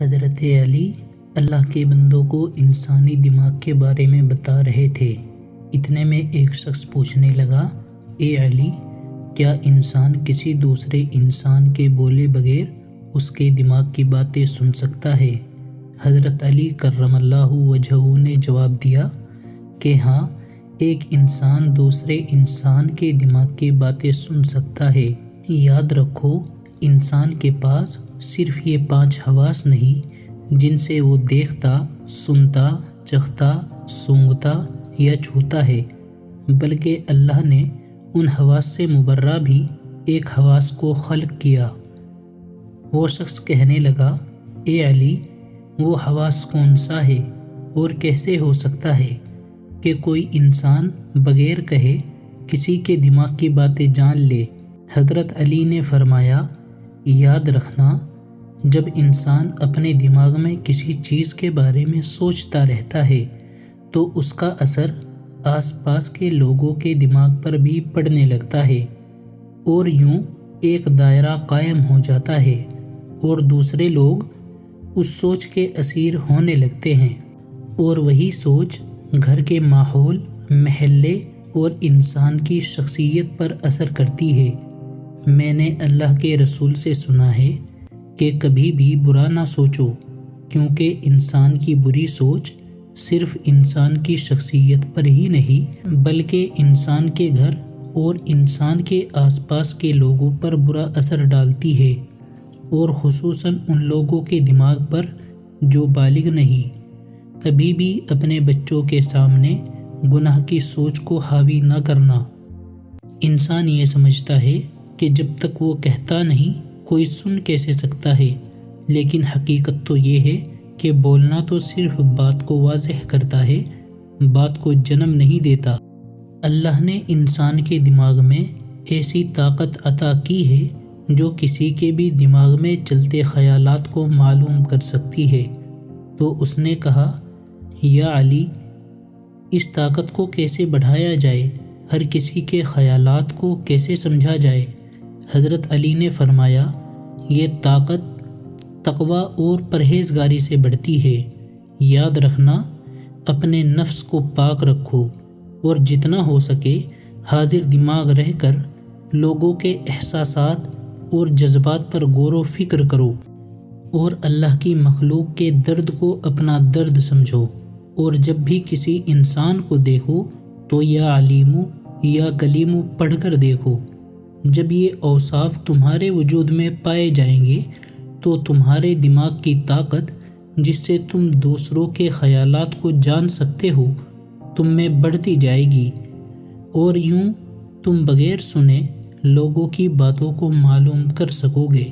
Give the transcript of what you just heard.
حضرت علی اللہ کے بندوں کو انسانی دماغ کے بارے میں بتا رہے تھے۔ اتنے میں ایک شخص پوچھنے لگا، اے علی، کیا انسان کسی دوسرے انسان کے بولے بغیر اس کے دماغ کی باتیں سن سکتا ہے؟ حضرت علی کرم اللہ وجہہ نے جواب دیا کہ ہاں، ایک انسان دوسرے انسان کے دماغ کی باتیں سن سکتا ہے۔ یاد رکھو، انسان کے پاس صرف یہ 5 حواس نہیں جن سے وہ دیکھتا، سنتا، چکھتا، سونگھتا یا چھوتا ہے، بلکہ اللہ نے ان حواس سے مبرہ بھی ایک حواس کو خلق کیا۔ وہ شخص کہنے لگا، اے علی، وہ حواس کون سا ہے اور کیسے ہو سکتا ہے کہ کوئی انسان بغیر کہے کسی کے دماغ کی باتیں جان لے؟ حضرت علی نے فرمایا، یاد رکھنا، جب انسان اپنے دماغ میں کسی چیز کے بارے میں سوچتا رہتا ہے تو اس کا اثر آس پاس کے لوگوں کے دماغ پر بھی پڑنے لگتا ہے، اور یوں ایک دائرہ قائم ہو جاتا ہے اور دوسرے لوگ اس سوچ کے اسیر ہونے لگتے ہیں، اور وہی سوچ گھر کے ماحول، محلے اور انسان کی شخصیت پر اثر کرتی ہے۔ میں نے اللہ کے رسول سے سنا ہے کہ کبھی بھی برا نہ سوچو، کیونکہ انسان کی بری سوچ صرف انسان کی شخصیت پر ہی نہیں بلکہ انسان کے گھر اور انسان کے آس پاس کے لوگوں پر برا اثر ڈالتی ہے، اور خصوصاً ان لوگوں کے دماغ پر جو بالغ نہیں۔ کبھی بھی اپنے بچوں کے سامنے گناہ کی سوچ کو حاوی نہ کرنا۔ انسان یہ سمجھتا ہے کہ جب تک وہ کہتا نہیں کوئی سن کیسے سکتا ہے، لیکن حقیقت تو یہ ہے کہ بولنا تو صرف بات کو واضح کرتا ہے، بات کو جنم نہیں دیتا۔ اللہ نے انسان کے دماغ میں ایسی طاقت عطا کی ہے جو کسی کے بھی دماغ میں چلتے خیالات کو معلوم کر سکتی ہے۔ تو اس نے کہا، یا علی، اس طاقت کو کیسے بڑھایا جائے؟ ہر کسی کے خیالات کو کیسے سمجھا جائے؟ حضرت علی نے فرمایا، یہ طاقت تقویٰ اور پرہیزگاری سے بڑھتی ہے۔ یاد رکھنا، اپنے نفس کو پاک رکھو اور جتنا ہو سکے حاضر دماغ رہ کر لوگوں کے احساسات اور جذبات پر غور و فکر کرو، اور اللہ کی مخلوق کے درد کو اپنا درد سمجھو، اور جب بھی کسی انسان کو دیکھو تو یا علیمو یا کلیمو پڑھ کر دیکھو۔ جب یہ اوصاف تمہارے وجود میں پائے جائیں گے تو تمہارے دماغ کی طاقت، جس سے تم دوسروں کے خیالات کو جان سکتے ہو، تم میں بڑھتی جائے گی، اور یوں تم بغیر سنے لوگوں کی باتوں کو معلوم کر سکو گے۔